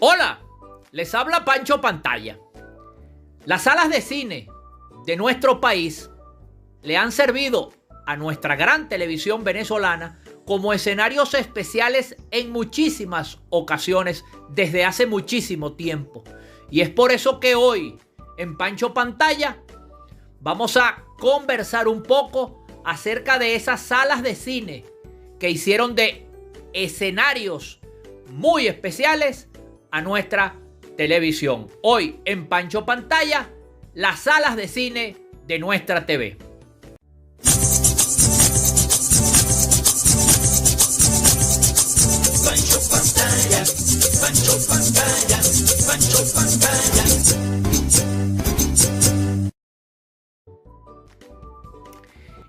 Hola, les habla Pancho Pantalla. Las salas de cine de nuestro país le han servido a nuestra gran televisión venezolana como escenarios especiales en muchísimas ocasiones desde hace muchísimo tiempo. Y es por eso que hoy en Pancho Pantalla vamos a conversar un poco acerca de esas salas de cine que hicieron de escenarios muy especiales a nuestra televisión. Hoy en Pancho Pantalla, las salas de cine de nuestra TV. Pancho Pantalla, Pancho Pantalla, Pancho Pantalla.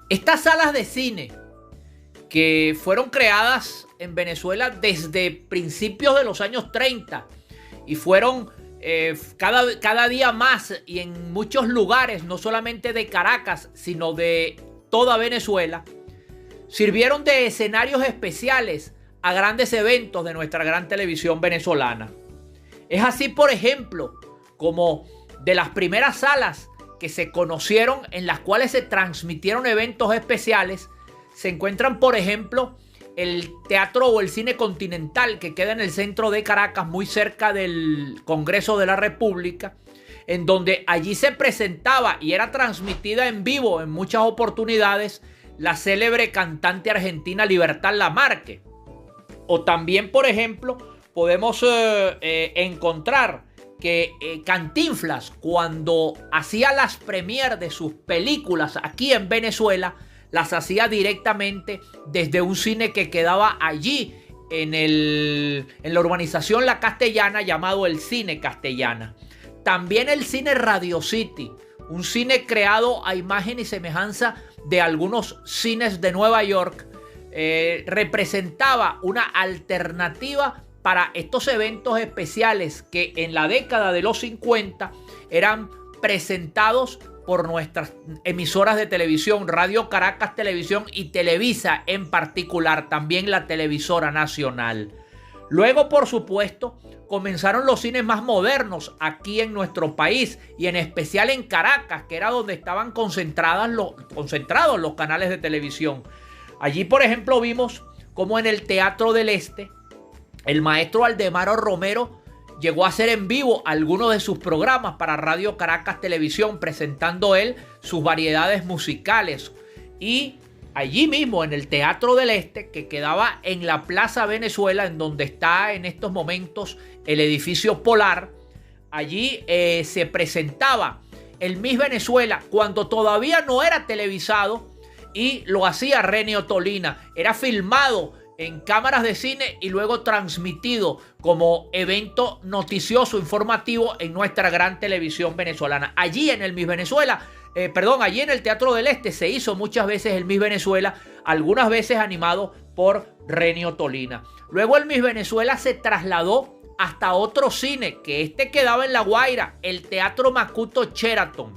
Estas salas de cine que fueron creadas en Venezuela desde principios de los años 30 y fueron cada día más y en muchos lugares, no solamente de Caracas, sino de toda Venezuela, sirvieron de escenarios especiales a grandes eventos de nuestra gran televisión venezolana. Es así, por ejemplo, como de las primeras salas que se conocieron en las cuales se transmitieron eventos especiales, se encuentran, por ejemplo, el Teatro o el Cine Continental, que queda en el centro de Caracas, muy cerca del Congreso de la República, en donde allí se presentaba y era transmitida en vivo en muchas oportunidades la célebre cantante argentina Libertad Lamarque. O también, por ejemplo, podemos encontrar que Cantinflas, cuando hacía las premieres de sus películas aquí en Venezuela, las hacía directamente desde un cine que quedaba allí en la urbanización La Castellana, llamado el Cine Castellana. También el Cine Radio City, un cine creado a imagen y semejanza de algunos cines de Nueva York, representaba una alternativa para estos eventos especiales que en la década de los 50 eran presentados por nuestras emisoras de televisión, Radio Caracas Televisión y Televisa en particular, también la televisora nacional. Luego, por supuesto, comenzaron los cines más modernos aquí en nuestro país y en especial en Caracas, que era donde estaban concentrados los canales de televisión. Allí, por ejemplo, vimos cómo en el Teatro del Este el maestro Aldemaro Romero llegó a hacer en vivo algunos de sus programas para Radio Caracas Televisión, presentando él sus variedades musicales. Y allí mismo, en el Teatro del Este, que quedaba en la Plaza Venezuela, en donde está en estos momentos el edificio Polar, allí se presentaba el Miss Venezuela cuando todavía no era televisado y lo hacía Renio Tolina. Era filmado en cámaras de cine y luego transmitido como evento noticioso, informativo en nuestra gran televisión venezolana. Allí en el Miss Venezuela, allí en el Teatro del Este se hizo muchas veces el Miss Venezuela, algunas veces animado por Renio Tolina. Luego el Miss Venezuela se trasladó hasta otro cine, que quedaba en La Guaira, el Teatro Macuto Sheraton.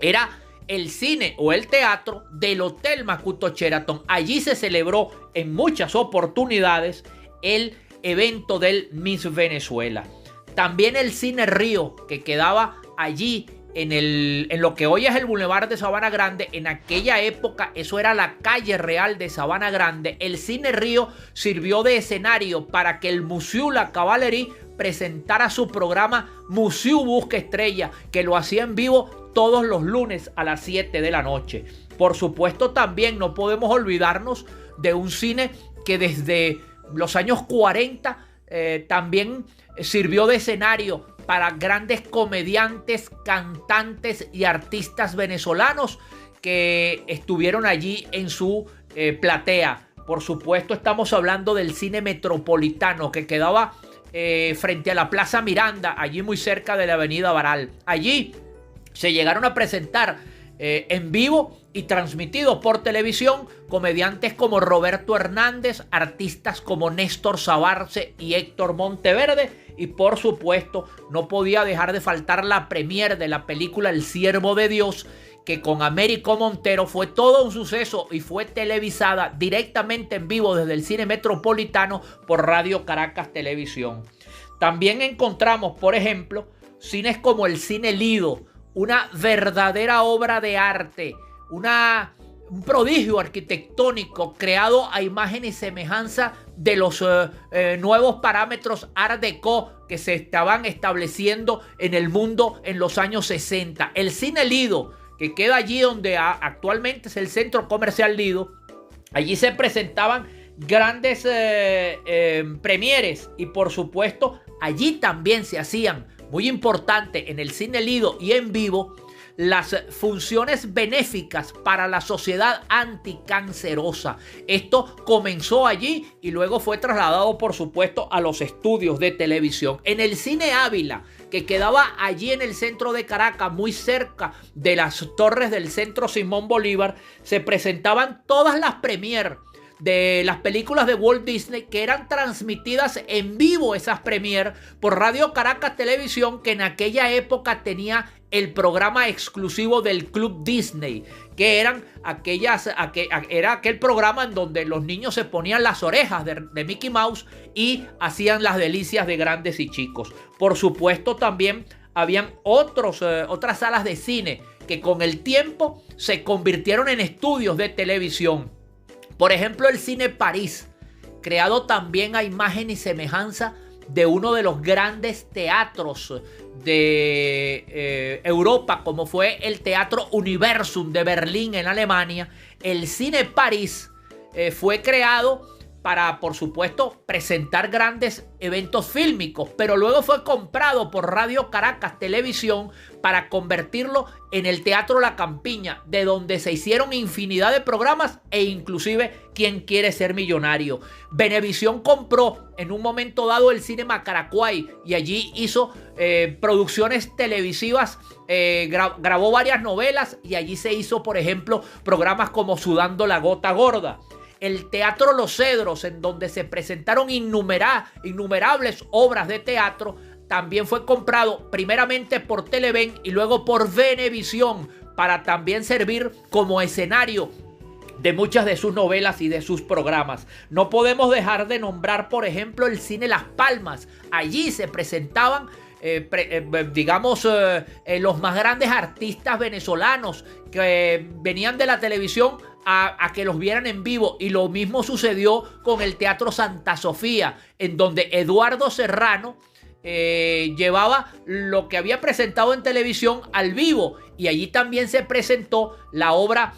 Era el cine o el teatro del Hotel Macuto Sheraton. Allí se celebró en muchas oportunidades el evento del Miss Venezuela. También el Cine Río, que quedaba allí en lo que hoy es el Boulevard de Sabana Grande. En aquella época eso era la calle real de Sabana Grande. El Cine Río sirvió de escenario para que el Museu La Cavalerie presentara su programa Museu Busca Estrella, que lo hacía en vivo todos los lunes a las 7 de la noche. Por supuesto, también no podemos olvidarnos de un cine que desde los años 40 también sirvió de escenario para grandes comediantes, cantantes y artistas venezolanos que estuvieron allí en su platea. Por supuesto, estamos hablando del Cine Metropolitano, que quedaba frente a la Plaza Miranda, allí muy cerca de la Avenida Baral. Allí se llegaron a presentar en vivo y transmitidos por televisión comediantes como Roberto Hernández, artistas como Néstor Sabarce y Héctor Monteverde, y por supuesto no podía dejar de faltar la premier de la película El Siervo de Dios, que con Américo Montero fue todo un suceso y fue televisada directamente en vivo desde el Cine Metropolitano por Radio Caracas Televisión. También encontramos, por ejemplo, cines como el Cine Lido, una verdadera obra de arte, un prodigio arquitectónico creado a imagen y semejanza de los nuevos parámetros Art Deco que se estaban estableciendo en el mundo en los años 60. El Cine Lido, que queda allí donde actualmente es el Centro Comercial Lido, allí se presentaban grandes premieres y por supuesto allí también se hacían, muy importante, en el Cine Lido y en vivo, las funciones benéficas para la sociedad anticancerosa. Esto comenzó allí y luego fue trasladado, por supuesto, a los estudios de televisión. En el Cine Ávila, que quedaba allí en el centro de Caracas, muy cerca de las torres del Centro Simón Bolívar, se presentaban todas las premier de las películas de Walt Disney, que eran transmitidas en vivo, esas premier, por Radio Caracas Televisión, que en aquella época tenía el programa exclusivo del Club Disney, que eran era aquel programa en donde los niños se ponían las orejas de Mickey Mouse y hacían las delicias de grandes y chicos. Por supuesto, también habían otras salas de cine que con el tiempo se convirtieron en estudios de televisión. Por ejemplo, el Cine París, creado también a imagen y semejanza de uno de los grandes teatros de Europa, como fue el Teatro Universum de Berlín en Alemania. El Cine París fue creado para, por supuesto, presentar grandes eventos fílmicos, pero luego fue comprado por Radio Caracas Televisión para convertirlo en el Teatro La Campiña, de donde se hicieron infinidad de programas e inclusive ¿Quién quiere ser millonario? Venevisión compró en un momento dado el Cinema Caracuay y allí hizo producciones televisivas, grabó varias novelas y allí se hizo, por ejemplo, programas como Sudando la Gota Gorda. El Teatro Los Cedros, en donde se presentaron innumerables obras de teatro, también fue comprado primeramente por Televen y luego por Venevisión para también servir como escenario de muchas de sus novelas y de sus programas. No podemos dejar de nombrar, por ejemplo, el Cine Las Palmas. Allí se presentaban los más grandes artistas venezolanos que venían de la televisión a que los vieran en vivo, y lo mismo sucedió con el Teatro Santa Sofía, en donde Eduardo Serrano llevaba lo que había presentado en televisión al vivo, y allí también se presentó la obra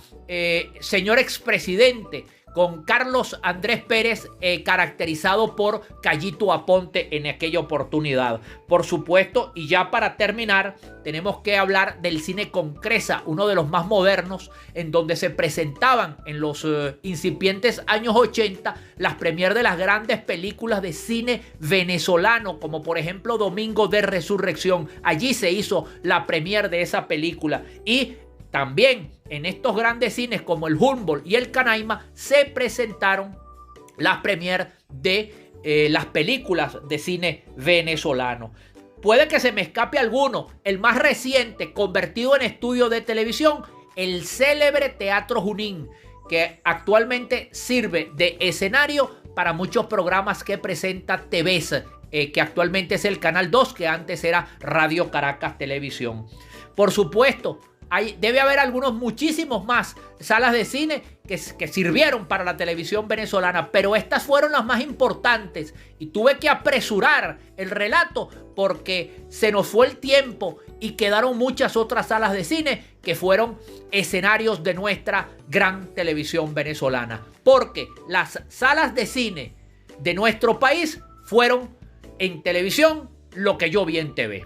Señor Expresidente, con Carlos Andrés Pérez, caracterizado por Callito Aponte en aquella oportunidad. Por supuesto, y ya para terminar, tenemos que hablar del Cine Concresa, uno de los más modernos, en donde se presentaban en los incipientes años 80 las premier de las grandes películas de cine venezolano, como por ejemplo Domingo de Resurrección. Allí se hizo la premier de esa película, y también en estos grandes cines como el Humboldt y el Canaima se presentaron las premier de las películas de cine venezolano. Puede que se me escape alguno. El más reciente, convertido en estudio de televisión, el célebre Teatro Junín, que actualmente sirve de escenario para muchos programas que presenta TVS, que actualmente es el Canal 2, que antes era Radio Caracas Televisión. Por supuesto, debe haber muchísimos más salas de cine que sirvieron para la televisión venezolana, pero estas fueron las más importantes y tuve que apresurar el relato porque se nos fue el tiempo y quedaron muchas otras salas de cine que fueron escenarios de nuestra gran televisión venezolana, porque las salas de cine de nuestro país fueron en televisión lo que yo vi en TV.